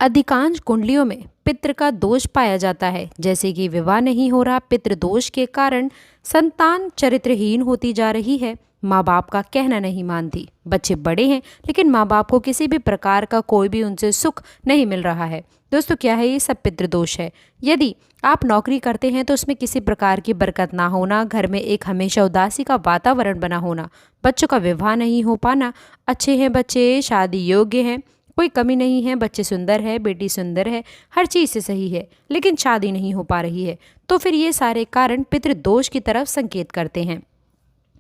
अधिकांश कुंडलियों में पितृ का दोष पाया जाता है, जैसे कि विवाह नहीं हो रहा, पितृ दोष के कारण संतान चरित्रहीन होती जा रही है, माँ बाप का कहना नहीं मानती, बच्चे बड़े हैं लेकिन माँ बाप को किसी भी प्रकार का कोई भी उनसे सुख नहीं मिल रहा है। दोस्तों क्या है, ये सब पितृ दोष है। यदि आप नौकरी करते हैं तो उसमें किसी प्रकार की बरकत ना होना, घर में एक हमेशा उदासी का वातावरण बना होना, बच्चों का विवाह नहीं हो पाना, अच्छे हैं बच्चे, शादी योग्य हैं, कोई कमी नहीं है, बच्चे सुंदर है, बेटी सुंदर है, हर चीज़ से सही है, लेकिन शादी नहीं हो पा रही है, तो फिर ये सारे कारण पितृदोष की तरफ संकेत करते हैं।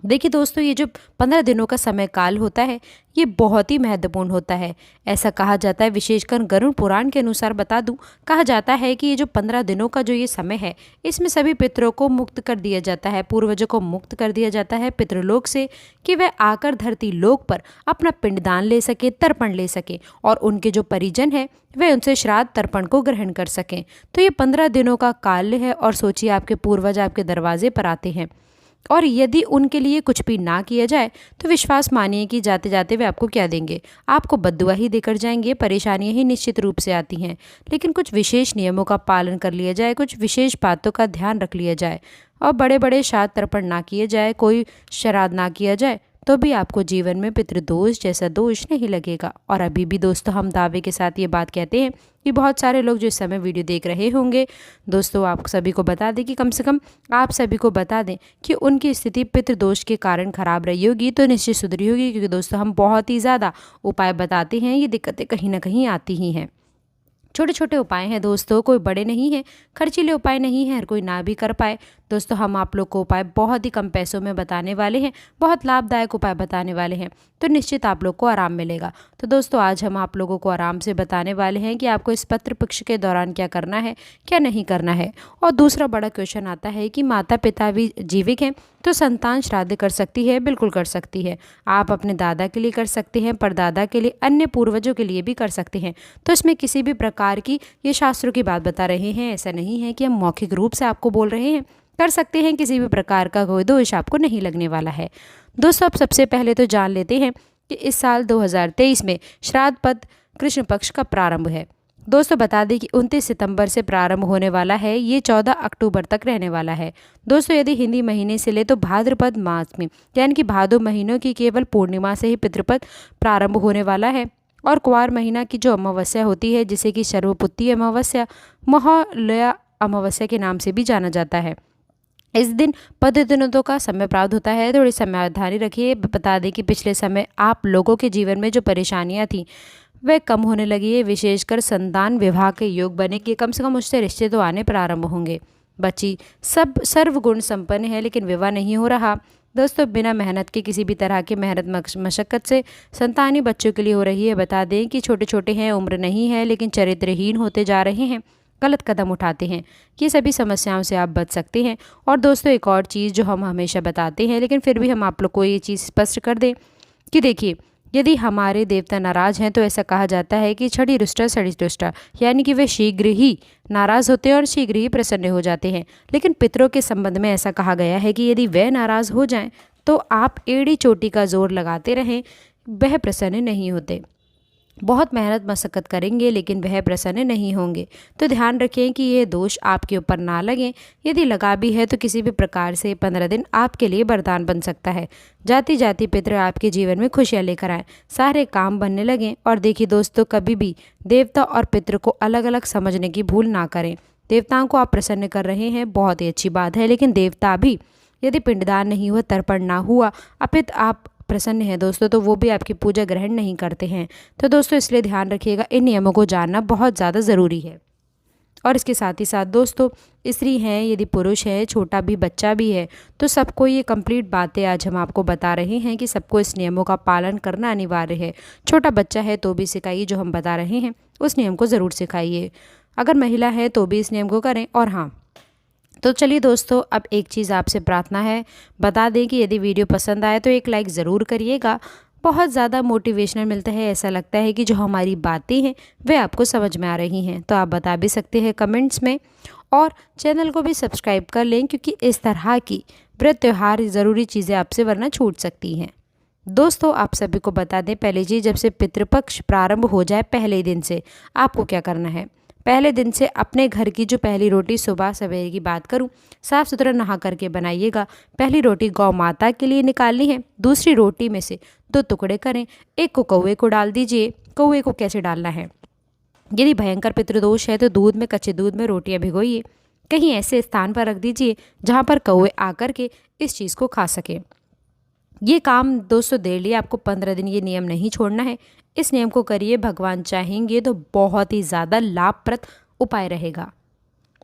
देखिए दोस्तों, ये जो 15 दिनों का समय काल होता है ये बहुत ही महत्वपूर्ण होता है। ऐसा कहा जाता है, विशेषकर गरुड़ पुराण के अनुसार बता दूं, कहा जाता है कि ये जो 15 दिनों का जो ये समय है इसमें सभी पितरों को मुक्त कर दिया जाता है, पूर्वजों को मुक्त कर दिया जाता है पितृलोक से, कि वह आकर धरती लोक पर अपना पिंडदान ले सके, तर्पण ले सके और उनके जो परिजन है वे उनसे श्राद्ध तर्पण को ग्रहण कर सकें। तो ये 15 दिनों का काल है और सोचिए आपके पूर्वज आपके दरवाजे पर आते हैं और यदि उनके लिए कुछ भी ना किया जाए तो विश्वास मानिए कि जाते जाते वे आपको क्या देंगे, आपको बद्दुआ ही देकर जाएंगे। परेशानियां ही निश्चित रूप से आती हैं, लेकिन कुछ विशेष नियमों का पालन कर लिया जाए, कुछ विशेष बातों का ध्यान रख लिया जाए और बड़े बड़े श्राद्ध तर्पण ना किए जाए, कोई श्राद्ध ना किया जाए, तो भी आपको जीवन में पितृदोष जैसा दोष नहीं लगेगा। और अभी भी दोस्तों हम दावे के साथ ये बात कहते हैं कि बहुत सारे लोग जो इस समय वीडियो देख रहे होंगे, दोस्तों आप सभी को बता दें कि कम से कम आप सभी को बता दें कि उनकी स्थिति पितृदोष के कारण खराब रही होगी तो निश्चित सुधरी होगी, क्योंकि दोस्तों हम बहुत ही ज़्यादा उपाय बताते हैं, ये दिक्कतें कहीं ना कहीं आती ही हैं। छोटे छोटे उपाय हैं दोस्तों, कोई बड़े नहीं हैं, खर्चीले उपाय नहीं है, हर कोई ना भी कर पाए। दोस्तों हम आप लोग को उपाय बहुत ही कम पैसों में बताने वाले हैं, बहुत लाभदायक उपाय बताने वाले हैं, तो निश्चित आप लोग को आराम मिलेगा। तो दोस्तों आज हम आप लोगों को आराम से बताने वाले हैं कि आपको इस पत्र पक्ष के दौरान क्या करना है, क्या नहीं करना है। और दूसरा बड़ा क्वेश्चन आता है कि माता पिता भी जीवित हैं तो संतान श्राद्ध कर सकती है? बिल्कुल कर सकती है। आप अपने दादा के लिए कर सकते हैं, परदादा के लिए, अन्य पूर्वजों के लिए भी कर सकते हैं। तो इसमें किसी भी प्रकार की ये शास्त्रों की बात बता रहे हैं, ऐसा नहीं है कि हम मौखिक रूप से आपको बोल रहे हैं, कर सकते हैं, किसी भी प्रकार का कोई दोष आपको नहीं लगने वाला है। दोस्तों अब सबसे पहले तो जान लेते हैं कि इस साल 2023 में श्राद्ध पद कृष्ण पक्ष का प्रारंभ है। दोस्तों बता दें कि 29 सितंबर से प्रारंभ होने वाला है, ये 14 अक्टूबर तक रहने वाला है। दोस्तों यदि हिंदी महीने से ले तो भाद्रपद मास में, यानी कि भादो महीनों की केवल पूर्णिमा से ही पितृपद प्रारंभ होने वाला है। और कुंवार महीना की जो अमावस्या होती है, जिसे कि सर्वपुत्री अमावस्या, महालया अमावस्या के नाम से भी जाना जाता है, इस दिन पद दिनों का समय प्राप्त होता है। थोड़ी सावधानी रखिए। बता दें कि पिछले समय आप लोगों के जीवन में जो परेशानियां थी वह कम होने लगी है, विशेषकर संतान विवाह के योग बने कि कम से कम उससे रिश्ते तो आने प्रारंभ होंगे। बच्ची सब सर्वगुण संपन्न है लेकिन विवाह नहीं हो रहा। दोस्तों बिना मेहनत के, किसी भी तरह की मेहनत मशक्क़त से संतानी बच्चों के लिए हो रही है। बता दें कि छोटे छोटे हैं, उम्र नहीं है, लेकिन चरित्रहीन होते जा रहे हैं, गलत कदम उठाते हैं। ये सभी समस्याओं से आप बच सकते हैं। और दोस्तों एक और चीज़ जो हम हमेशा बताते हैं, लेकिन फिर भी हम आप लोग को ये चीज़ स्पष्ट कर दें कि देखिए यदि हमारे देवता नाराज हैं तो ऐसा कहा जाता है कि छड़ी रुष्टा सड़ी रुष्टा, यानी कि वे शीघ्र ही नाराज़ होते हैं और शीघ्र ही प्रसन्न हो जाते हैं। लेकिन पितरों के संबंध में ऐसा कहा गया है कि यदि वे नाराज़ हो जाएं तो आप एड़ी चोटी का जोर लगाते रहें, वह प्रसन्न नहीं होते। बहुत मेहनत मशक्क़त करेंगे लेकिन वह प्रसन्न नहीं होंगे। तो ध्यान रखें कि यह दोष आपके ऊपर ना लगे। यदि लगा भी है तो किसी भी प्रकार से 15 दिन आपके लिए वरदान बन सकता है। जाति जाति पितृ आपके जीवन में खुशियाँ लेकर आए, सारे काम बनने लगें। और देखिए दोस्तों, कभी भी देवता और पितृ को अलग अलग समझने की भूल ना करें। देवताओं को आप प्रसन्न कर रहे हैं, बहुत ही अच्छी बात है, लेकिन देवता भी यदि पिंडदान नहीं हुआ, तर्पण ना हुआ, अपित आप प्रसन्न है दोस्तों, तो वो भी आपकी पूजा ग्रहण नहीं करते हैं। तो दोस्तों इसलिए ध्यान रखिएगा, इन नियमों को जानना बहुत ज़्यादा ज़रूरी है। और इसके साथ ही साथ दोस्तों, स्त्री हैं, यदि पुरुष है, छोटा भी बच्चा भी है, तो सबको ये कंप्लीट बातें आज हम आपको बता रहे हैं कि सबको इस नियमों का पालन करना अनिवार्य है। छोटा बच्चा है तो भी सिखाइए, जो हम बता रहे हैं उस नियम को ज़रूर सिखाइए। अगर महिला है तो भी इस नियम को करें। और हाँ, तो चलिए दोस्तों, अब एक चीज़ आपसे प्रार्थना है, बता दें कि यदि वीडियो पसंद आए तो एक लाइक ज़रूर करिएगा। बहुत ज़्यादा मोटिवेशनल मिलता है, ऐसा लगता है कि जो हमारी बातें हैं वे आपको समझ में आ रही हैं। तो आप बता भी सकते हैं कमेंट्स में, और चैनल को भी सब्सक्राइब कर लें, क्योंकि इस तरह की व्रत त्यौहार ज़रूरी चीज़ें आपसे वरना छूट सकती हैं। दोस्तों आप सभी को बता दें, पहले जी जब से पितृपक्ष प्रारंभ हो जाए पहले ही दिन से आपको क्या करना है। पहले दिन से अपने घर की जो पहली रोटी सुबह सवेरे की बात करूं, साफ सुथरा नहा करके बनाइएगा। पहली रोटी गौ माता के लिए निकालनी है। दूसरी रोटी में से 2 टुकड़े करें, एक को कौवे को डाल दीजिए। कौवे को कैसे डालना है, यदि भयंकर पितृदोष है तो दूध में, कच्चे दूध में रोटियां भिगोइए। कहीं ऐसे स्थान पर रख दीजिए जहां पर कौवे आकर के इस चीज़ को खा सके। ये काम दोस्तों देर लिए आपको 15 दिन ये नियम नहीं छोड़ना है। इस नियम को करिए, भगवान चाहेंगे तो बहुत ही ज़्यादा लाभप्रद उपाय रहेगा।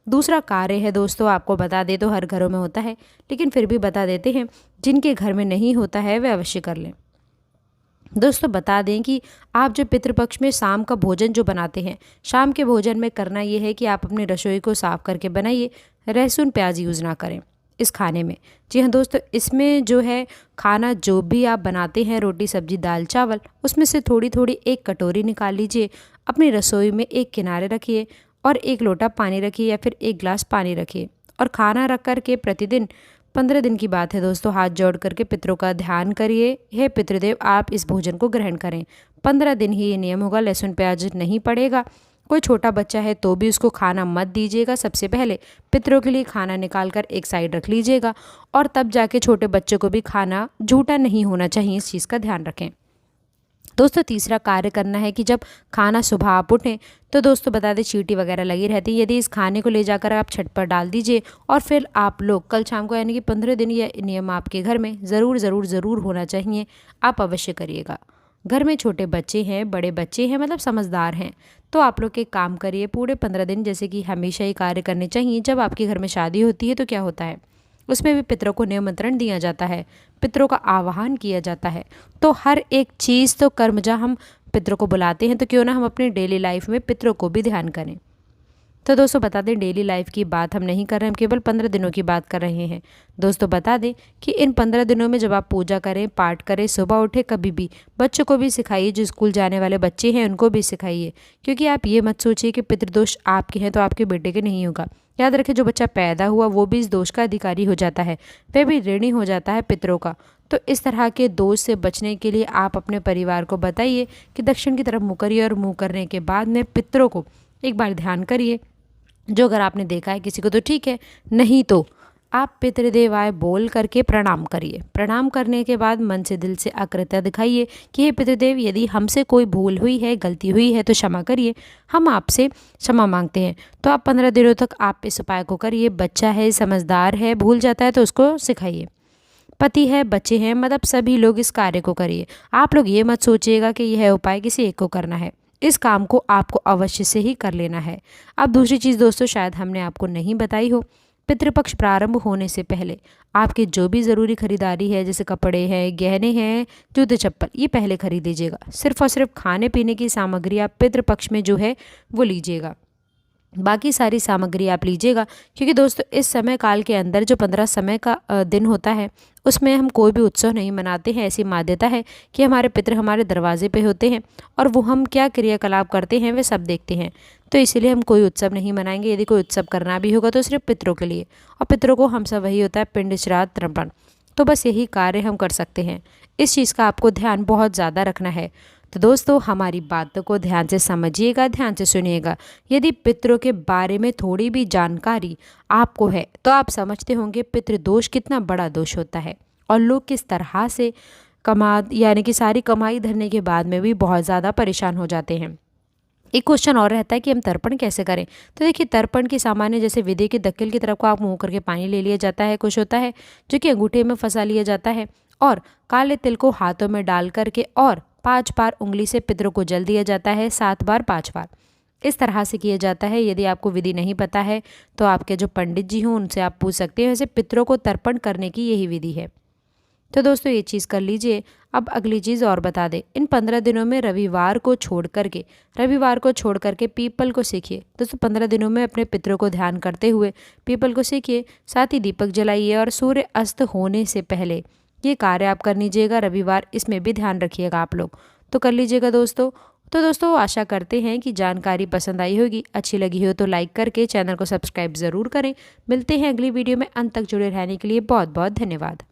दूसरा कार्य है दोस्तों, आपको बता दे तो हर घरों में होता है, लेकिन फिर भी बता देते हैं, जिनके घर में नहीं होता है वे अवश्य कर लें। दोस्तों बता दें कि आप जो पितृपक्ष में शाम का भोजन जो बनाते हैं, शाम के भोजन में करना ये है कि आप अपनी रसोई को साफ करके बनाइए। लहसुन प्याज यूज़ ना करें इस खाने में। जी हाँ दोस्तों, इसमें जो है खाना जो भी आप बनाते हैं, रोटी सब्जी दाल चावल, उसमें से थोड़ी थोड़ी 1 कटोरी निकाल लीजिए, अपनी रसोई में एक किनारे रखिए और 1 लोटा पानी रखिए या फिर 1 गिलास पानी रखिए और खाना रख कर के प्रतिदिन 15 दिन की बात है दोस्तों, हाथ जोड़ करके पितरों का ध्यान करिए। हे पितृदेव, आप इस भोजन को ग्रहण करें। 15 दिन ही ये नियम होगा, लहसुन प्याज नहीं पड़ेगा। कोई छोटा बच्चा है तो भी उसको खाना मत दीजिएगा। सबसे पहले पितरों के लिए खाना निकाल कर एक साइड रख लीजिएगा और तब जाके छोटे बच्चे को भी खाना झूठा नहीं होना चाहिए, इस चीज़ का ध्यान रखें। दोस्तों तीसरा कार्य करना है कि जब खाना सुबह आप उठें तो दोस्तों बता दें चींटी वगैरह लगी रहती है, यदि इस खाने को ले जाकर आप छत पर डाल दीजिए और फिर आप लोग कल शाम को, यानी कि 15 दिन ये नियम आपके घर में ज़रूर ज़रूर ज़रूर होना चाहिए, आप अवश्य करिएगा। घर में छोटे बच्चे हैं, बड़े बच्चे हैं, मतलब समझदार हैं, तो आप लोग एक काम करिए, पूरे 15 दिन जैसे कि हमेशा ही कार्य करने चाहिए। जब आपके घर में शादी होती है तो क्या होता है, उसमें भी पितरों को निमंत्रण दिया जाता है, पितरों का आवाहन किया जाता है। तो हर एक चीज़ तो कर्म, जहाँ हम पितरों को बुलाते हैं तो क्यों ना हम अपनी डेली लाइफ में पितरों को भी ध्यान करें। तो दोस्तों बता दें, डेली लाइफ की बात हम नहीं कर रहे हैं, हम केवल 15 दिनों की बात कर रहे हैं। दोस्तों बता दें कि इन 15 दिनों में जब आप पूजा करें, पाठ करें, सुबह उठे, कभी भी बच्चों को भी सिखाइए, जो स्कूल जाने वाले बच्चे हैं उनको भी सिखाइए। क्योंकि आप ये मत सोचिए कि पितृदोष आपके हैं तो आपके बेटे के नहीं होगा। याद रखें, जो बच्चा पैदा हुआ वो भी इस दोष का अधिकारी हो जाता है, वह भी ऋणी हो जाता है पितरों का। तो इस तरह के दोष से बचने के लिए आप अपने परिवार को बताइए कि दक्षिण की तरफ मुँह करिए और मुँह करने के बाद में पितरों को एक बार ध्यान करिए। जो अगर आपने देखा है किसी को तो ठीक है, नहीं तो आप पितृदेवाय बोल करके प्रणाम करिए। प्रणाम करने के बाद मन से, दिल से आकृत्य दिखाइए कि हे पितृदेव, यदि हमसे कोई भूल हुई है, गलती हुई है तो क्षमा करिए, हम आपसे क्षमा मांगते हैं। तो आप 15 दिनों तक आप इस उपाय को करिए। बच्चा है, समझदार है, भूल जाता है तो उसको सिखाइए। पति है, बच्चे हैं, मतलब सभी लोग इस कार्य को करिए। आप लोग ये मत सोचिएगा कि यह उपाय किसी एक को करना है, इस काम को आपको अवश्य से ही कर लेना है। अब दूसरी चीज़ दोस्तों, शायद हमने आपको नहीं बताई हो, पितृपक्ष प्रारंभ होने से पहले आपके जो भी ज़रूरी खरीदारी है, जैसे कपड़े हैं, गहने हैं, जूते चप्पल, ये पहले खरीद लीजिएगा। सिर्फ और सिर्फ खाने पीने की सामग्री आप पितृपक्ष में जो है वो लीजिएगा, बाकी सारी सामग्री आप लीजिएगा। क्योंकि दोस्तों इस समय काल के अंदर जो 15 समय का दिन होता है, उसमें हम कोई भी उत्सव नहीं मनाते हैं। ऐसी मान्यता है कि हमारे पितृ हमारे दरवाजे पे होते हैं और वो हम क्या क्रियाकलाप करते हैं वे सब देखते हैं। तो इसीलिए हम कोई उत्सव नहीं मनाएंगे। यदि कोई उत्सव करना भी होगा तो सिर्फ पितरों के लिए, और पितरों को हम सब वही होता है पिंड श्राद्ध तर्पण। तो बस यही कार्य हम कर सकते हैं। इस चीज़ का आपको ध्यान बहुत ज़्यादा रखना है। तो दोस्तों हमारी बातों को ध्यान से समझिएगा, ध्यान से सुनिएगा। यदि पितरों के बारे में थोड़ी भी जानकारी आपको है तो आप समझते होंगे पितृदोष कितना बड़ा दोष होता है और लोग किस तरह से यानी कि सारी कमाई धरने के बाद में भी बहुत ज़्यादा परेशान हो जाते हैं। एक क्वेश्चन और रहता है कि हम तर्पण कैसे करें। तो देखिए, तर्पण की सामान्य जैसे विधि के दक्कल की तरफ को आप मुँह करके पानी ले लिया जाता है, कुछ होता है जो कि अंगूठे में फंसा लिया जाता है और काले तिल को हाथों में डाल करके और 5 बार उंगली से पितरों को जल दिया जाता है, 7 बार 5 बार, इस तरह से किया जाता है। यदि आपको विधि नहीं पता है तो आपके जो पंडित जी हों उनसे आप पूछ सकते हैं। वैसे पितरों को तर्पण करने की यही विधि है। तो दोस्तों ये चीज़ कर लीजिए। अब अगली चीज़ और बता दें, इन 15 दिनों में रविवार को छोड़ करके पीपल को सीखिए। दोस्तों 15 दिनों में अपने पितरों को ध्यान करते हुए पीपल को सीखिए, साथ ही दीपक जलाइए और सूर्य अस्त होने से पहले ये कार्य आप कर लीजिएगा। रविवार इसमें भी ध्यान रखिएगा आप लोग, तो कर लीजिएगा दोस्तों। तो दोस्तों आशा करते हैं कि जानकारी पसंद आई होगी, अच्छी लगी हो तो लाइक करके चैनल को सब्सक्राइब ज़रूर करें। मिलते हैं अगली वीडियो में, अंत तक जुड़े रहने के लिए बहुत बहुत धन्यवाद।